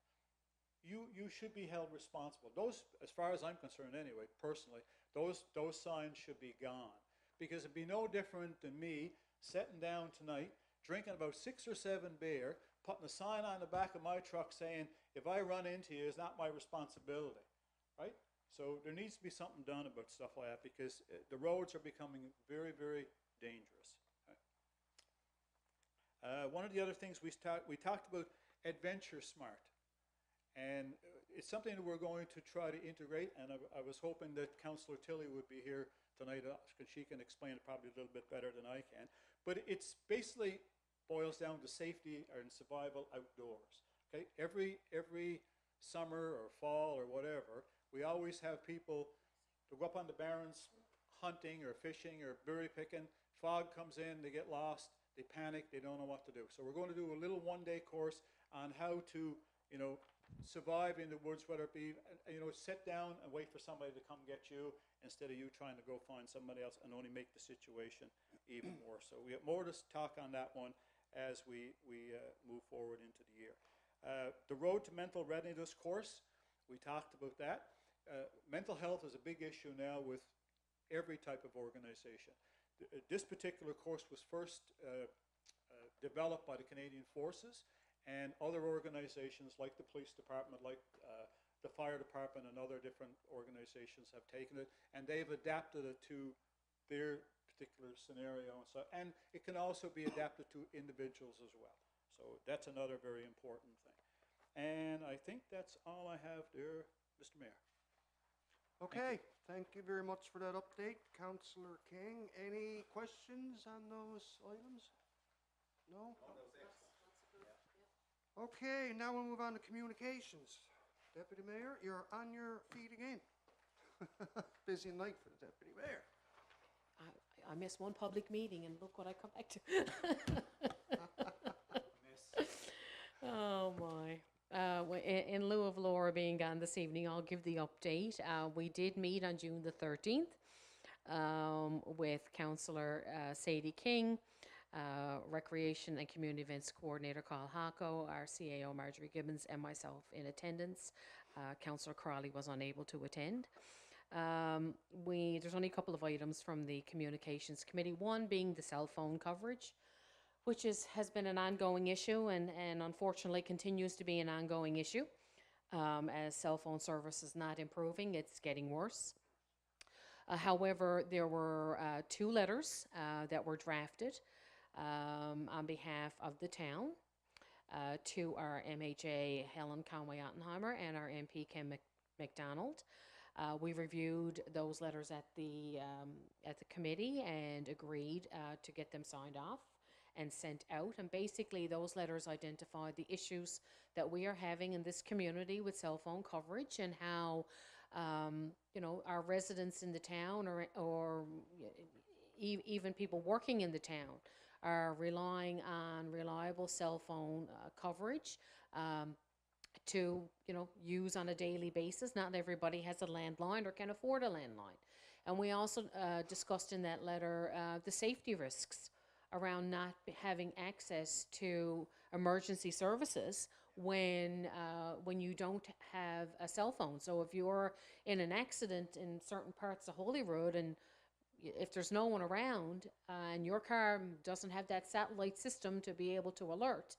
you should be held responsible. Those, as far as I'm concerned anyway, personally, those signs should be gone. Because it'd be no different than me sitting down tonight, drinking about 6 or 7 beer, putting a sign on the back of my truck saying, if I run into you, it's not my responsibility, right? So there needs to be something done about stuff like that, because the roads are becoming very, very dangerous. One of the other things we talked about Adventure Smart. And it's something that we're going to try to integrate, and I was hoping that Councillor Tilley would be here tonight, because she can explain it probably a little bit better than I can. But it's basically boils down to safety and survival outdoors. Okay, every summer or fall or whatever, we always have people to go up on the barrens hunting or fishing or berry picking. Fog comes in, they get lost, they panic, they don't know what to do. So we're going to do a little one-day course on how to, you know, survive in the woods, whether it be, you know, sit down and wait for somebody to come get you instead of you trying to go find somebody else and only make the situation even worse. So we have more to talk on that one as we move forward into the year. The Road to Mental Readiness course, we talked about that. Mental health is a big issue now with every type of organization. This particular course was first developed by the Canadian Forces, and other organizations like the police department, like the fire department and other different organizations have taken it, and they've adapted it to their particular scenario. And it can also be adapted to individuals as well. So that's another very important thing. And I think that's all I have there, Mr. Mayor. Okay, thank you very much for that update, Councillor King. Any questions on those items? No? Okay, now we'll move on to communications. Deputy Mayor, you're on your feet again. Busy night for the Deputy Mayor. I missed one public meeting and look what I come back to. Oh, my. In lieu of Laura being gone this evening, I'll give the update. We did meet on June the 13th with Councillor Sadie King, Recreation and Community Events Coordinator Carl Hacko, our CAO Marjorie Gibbons, and myself in attendance. Councillor Crowley was unable to attend. There's only a couple of items from the Communications Committee, one being the cell phone coverage, which has been an ongoing issue and unfortunately continues to be an ongoing issue. As cell phone service is not improving, it's getting worse. However, there were 2 letters that were drafted on behalf of the town to our MHA Helen Conway-Ottenheimer and our MP Ken McDonald. We reviewed those letters at the committee and agreed to get them signed off and sent out. And basically, those letters identified the issues that we are having in this community with cell phone coverage and how, our residents in the town or even people working in the town are relying on reliable cell phone coverage to, use on a daily basis. Not everybody has a landline or can afford a landline. And we also discussed in that letter the safety risks around not having access to emergency services when you don't have a cell phone. So if you're in an accident in certain parts of Holyrood and if there's no one around and your car doesn't have that satellite system to be able to alert,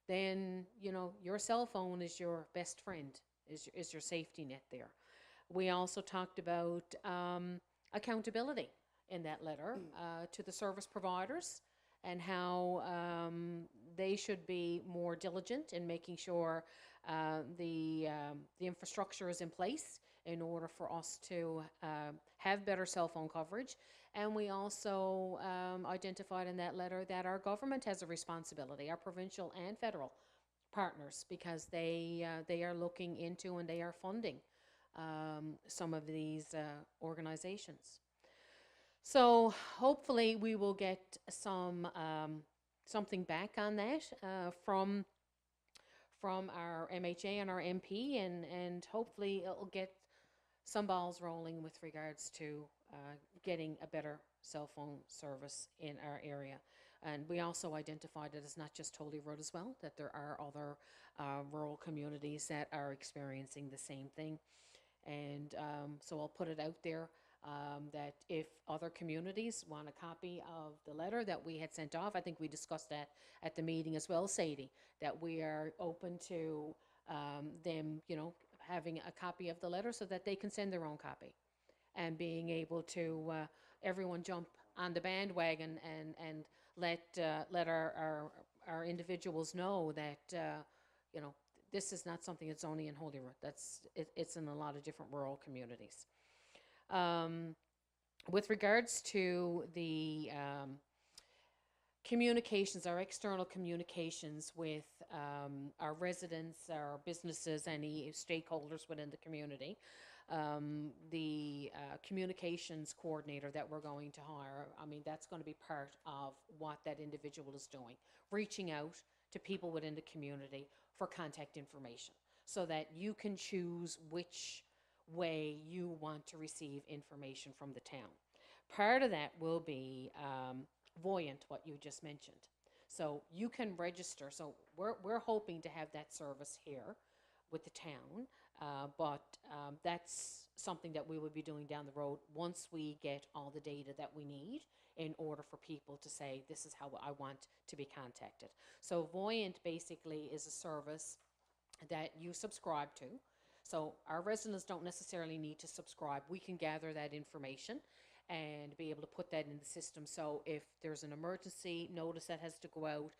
then, your cell phone is your best friend, is your safety net there. We also talked about accountability in that letter to the service providers and how they should be more diligent in making sure the infrastructure is in place in order for us to have better cell phone coverage. And we also identified in that letter that our government has a responsibility, our provincial and federal partners, because they are looking into and they are funding some of these organizations. So hopefully we will get something back on that from our MHA and our MP, and hopefully it'll get some balls rolling with regards to getting a better cell phone service in our area. And we also identified that it's not just Holyrood as well, that there are other rural communities that are experiencing the same thing. And so I'll put it out there that if other communities want a copy of the letter that we had sent off, I think we discussed that at the meeting as well, Sadie, that we are open to them, having a copy of the letter so that they can send their own copy, and being able to everyone jump on the bandwagon and let our individuals know that this is not something that's only in Holyrood. It's in a lot of different rural communities. With regards to the communications, our external communications with our residents, our businesses, any stakeholders within the community, the communications coordinator that we're going to hire, that's going to be part of what that individual is doing, reaching out to people within the community for contact information so that you can choose which way you want to receive information from the town. Part of that will be Voyant, what you just mentioned. So you can register. So we're hoping to have that service here with the town, but that's something that we will be doing down the road once we get all the data that we need in order for people to say, this is how I want to be contacted. So Voyant basically is a service that you subscribe to. So our residents don't necessarily need to subscribe. We can gather that information and be able to put that in the system. So if there's an emergency notice that has to go out,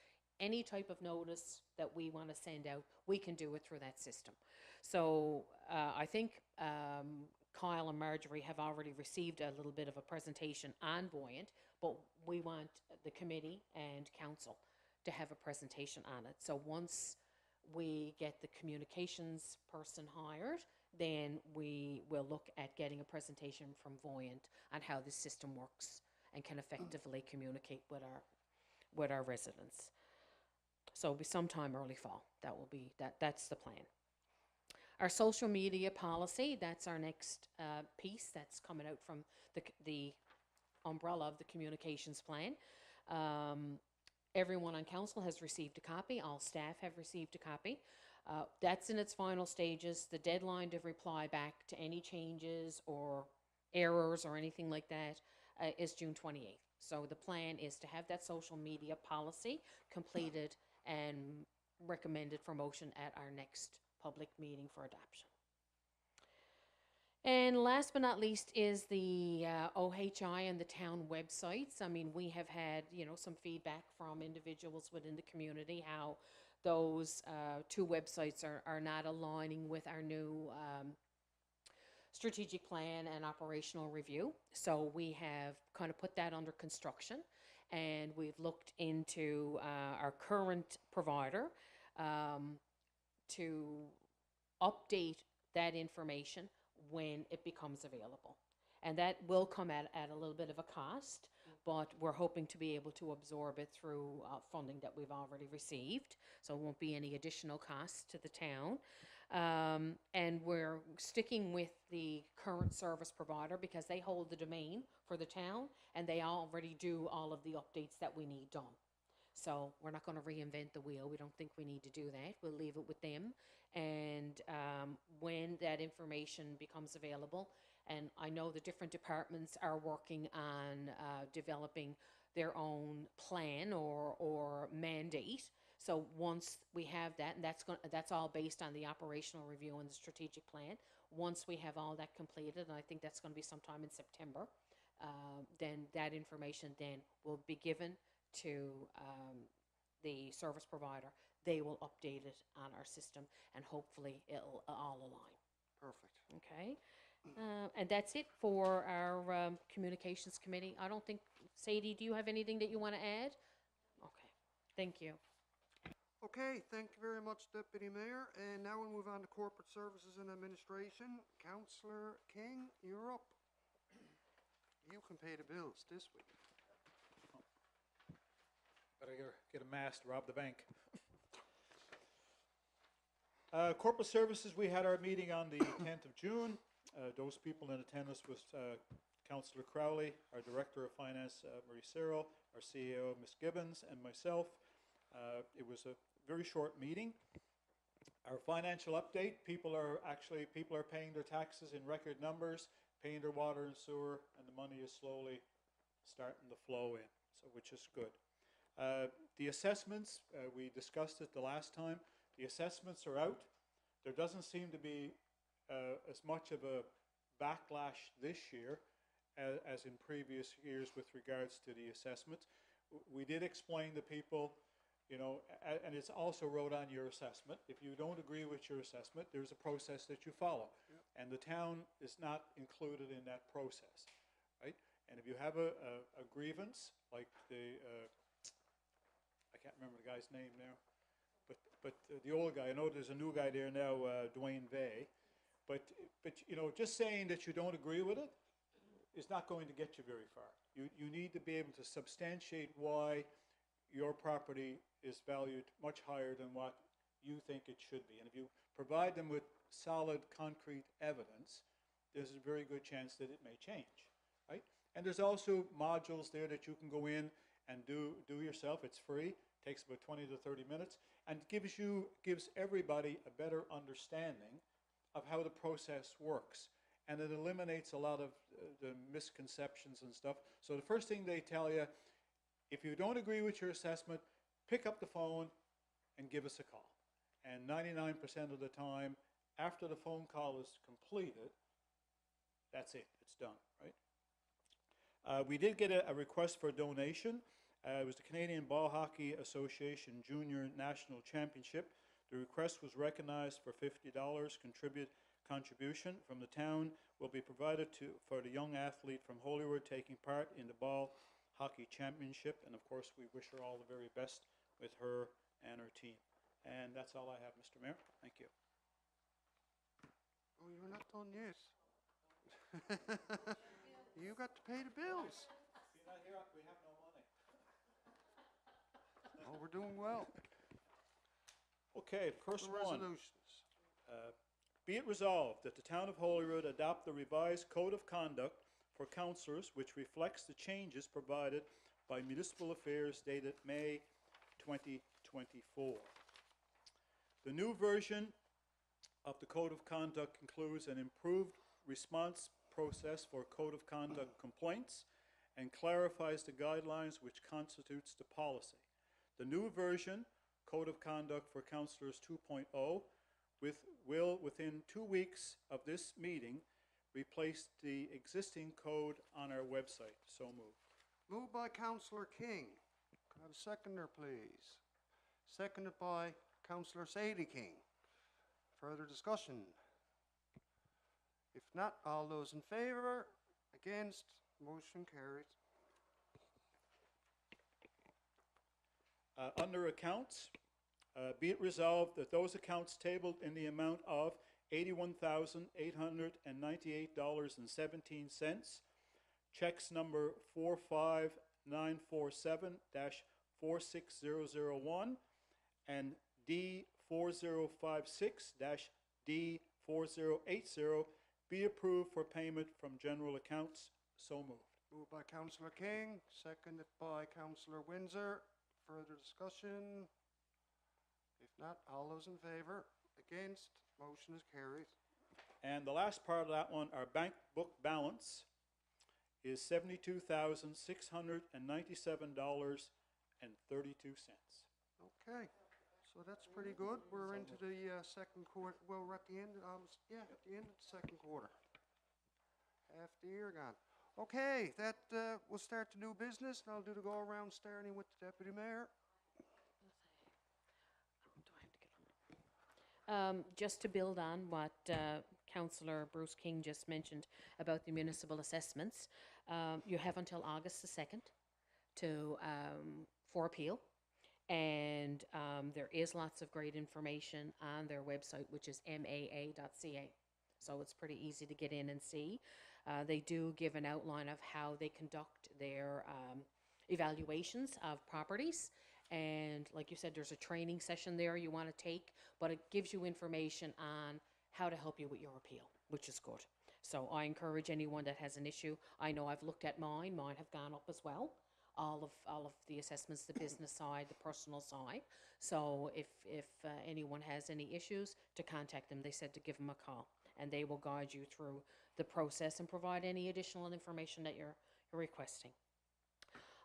any type of notice that we want to send out, we can do it through that system. So I think Kyle and Marjorie have already received a little bit of a presentation on Voyant, but we want the committee and council to have a presentation on it. So once we get the communications person hired, then we will look at getting a presentation from Voyant on how this system works and can effectively communicate with our residents. So it'll be sometime early fall. That's the plan. Our social media policy, that's our next piece that's coming out from the umbrella of the communications plan. Everyone on council has received a copy. All staff have received a copy. That's in its final stages. The deadline to reply back to any changes or errors or anything like that is June 28th. So the plan is to have that social media policy completed and recommended for motion at our next public meeting for adoption. And last but not least is the OHI and the town websites. I mean, we have had, some feedback from individuals within the community how those two websites are not aligning with our new strategic plan and operational review. So we have kind of put that under construction, and we've looked into our current provider to update that information when it becomes available. And that will come at a little bit of a cost, but we're hoping to be able to absorb it through funding that we've already received. So it won't be any additional costs to the town. And we're sticking with the current service provider because they hold the domain for the town and they already do all of the updates that we need done. So we're not going to reinvent the wheel. We don't think we need to do that. We'll leave it with them. And when that information becomes available, and I know the different departments are working on developing their own plan or mandate. So once we have that, and that's all based on the operational review and the strategic plan. Once we have all that completed, and I think that's going to be sometime in September, then that information then will be given to the service provider. They will update it on our system, and hopefully it'll all align. Perfect. Okay, and that's it for our communications committee. I don't think, Sadie, do you have anything that you want to add? Okay, thank you. Okay, thank you very much, Deputy Mayor. And now we'll move on to Corporate Services and Administration. Councillor King, you're up. You can pay the bills this week. Better get a mask to rob the bank. Corporate Services, we had our meeting on the 10th of June. Those people in attendance was Councillor Crowley, our Director of Finance, Marie Cyril, our CEO, Ms. Gibbons, and myself. It was a very short meeting. Our financial update, people are paying their taxes in record numbers, paying their water and sewer, and the money is slowly starting to flow in, so which is good. The assessments, we discussed it the last time. The assessments are out. There doesn't seem to be as much of a backlash this year as in previous years with regards to the assessments. We did explain to people, and it's also wrote on your assessment. If you don't agree with your assessment, there's a process that you follow. Yep. And the town is not included in that process, right? And if you have a grievance, like I can't remember the guy's name now, but the old guy, I know there's a new guy there now, Dwayne Vay, but just saying that you don't agree with it is not going to get you very far. You need to be able to substantiate why your property is valued much higher than what you think it should be. And if you provide them with solid, concrete evidence, there's a very good chance that it may change, right? And there's also modules there that you can go in and do yourself. It's free, takes about 20 to 30 minutes, and gives everybody a better understanding of how the process works. And it eliminates a lot of the misconceptions and stuff. So the first thing they tell you, if you don't agree with your assessment, pick up the phone and give us a call. And 99% of the time, after the phone call is completed, that's it, it's done, right? We did get a request for a donation. It was the Canadian Ball Hockey Association Junior National Championship. The request was recognized for $50 contribution from the town will be provided for the young athlete from Holyrood taking part in the Ball Hockey Championship. And of course, we wish her all the very best with her and her team. And that's all I have, Mr. Mayor. Thank you. Oh, you're not done yet. You got to pay the bills. If you're not here, we have no money. Oh, we're doing well. Okay, first The one. resolutions. Be it resolved that the Town of Holyrood adopt the revised Code of Conduct for councillors, which reflects the changes provided by Municipal Affairs dated May 2024. The new version of the Code of Conduct includes an improved response process for Code of Conduct complaints and clarifies the guidelines which constitutes the policy. The new version, Code of Conduct for Councillors 2.0, will, within 2 weeks of this meeting, replace the existing code on our website. So moved. Moved by Councillor King. Can I have a seconder, please? Seconded by Councillor Sadie King. Further discussion? If not, all those in favour, against, motion carries. Under accounts, be it resolved that those accounts tabled in the amount of $81,898.17, checks number 45947-46001 and D4056-D4080 be approved for payment from general accounts. So moved. Moved by Councillor King, seconded by Councillor Windsor. Further discussion? If not, all those in favour, against, motion is carried. And the last part of that one, our bank book balance is $72,697.32. Okay, so that's pretty good. We're into the second quarter. Well, we're at the end. At the end of the second quarter. Half the year gone. Okay, that we'll start the new business, and I'll do the go around starting with the deputy mayor. Just to build on what Councillor Bruce King just mentioned about the municipal assessments, you have until August the 2nd for appeal. And there is lots of great information on their website, which is maa.ca. So it's pretty easy to get in and see. They do give an outline of how they conduct their evaluations of properties. And like you said, there's a training session there you want to take, but it gives you information on how to help you with your appeal, which is good. So I encourage anyone that has an issue. I know I've looked at mine. Mine have gone up as well. All of the assessments, the business side, the personal side. So if anyone has any issues, to contact them. They said to give them a call, and they will guide you through the process and provide any additional information that you're requesting.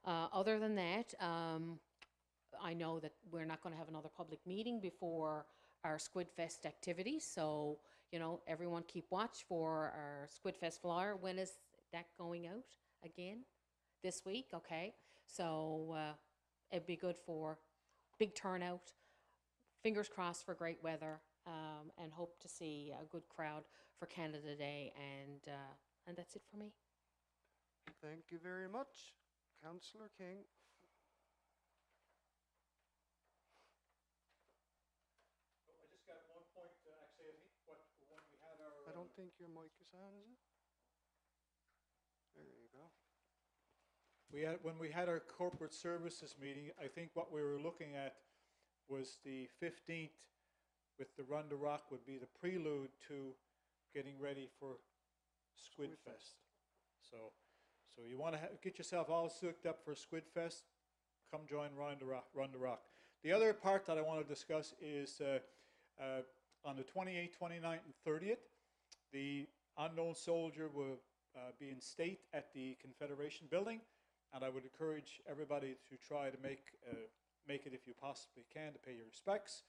Other than that, I know that we're not going to have another public meeting before our Squid Fest activities. So, you know, everyone keep watch for our Squid Fest flyer. When is that going out again? This week? Okay. So it'd be good for big turnout. Fingers crossed for great weather, and hope to see a good crowd for Canada Day. And that's it for me. Thank you very much, Councillor King. I just got one point, actually, I think when we had our... I don't think your mic is on, is it? There you go. When we had our corporate services meeting, I think what we were looking at was the 15th with the Run the Rock would be the prelude to getting ready for Squid Fest. So you want to get yourself all souped up for Squid Fest, come join Run the Rock. The other part that I want to discuss is on the 28th, 29th, and 30th, the unknown soldier will be in state at the Confederation Building. And I would encourage everybody to try to make it, if you possibly can, to pay your respects.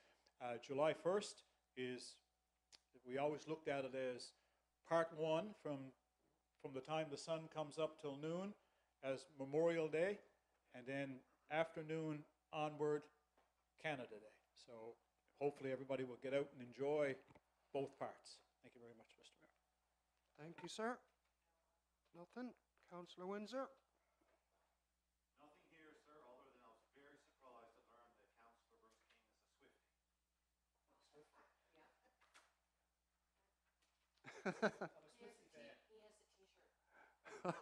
July 1st is, we always looked at it as part one from the time the sun comes up till noon as Memorial Day. And then afternoon onward Canada Day. So hopefully everybody will get out and enjoy both parts. Thank you very much, Mr. Mayor. Thank you, sir. Nothing? Councillor Windsor? Nothing here, sir, other than I was very surprised to learn that Councillor Bruce King is a Swiftie. I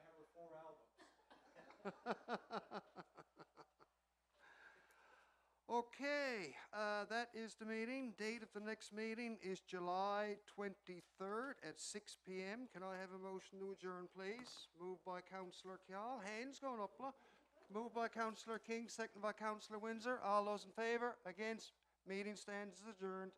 have her 4 albums. Okay, that is the meeting. Date of the next meeting is July 23rd at 6 p.m. Can I have a motion to adjourn, please? Moved by Councillor Cial. Hands going up. Look. Moved by Councillor King, seconded by Councillor Windsor. All those in favour? Against? Meeting stands adjourned.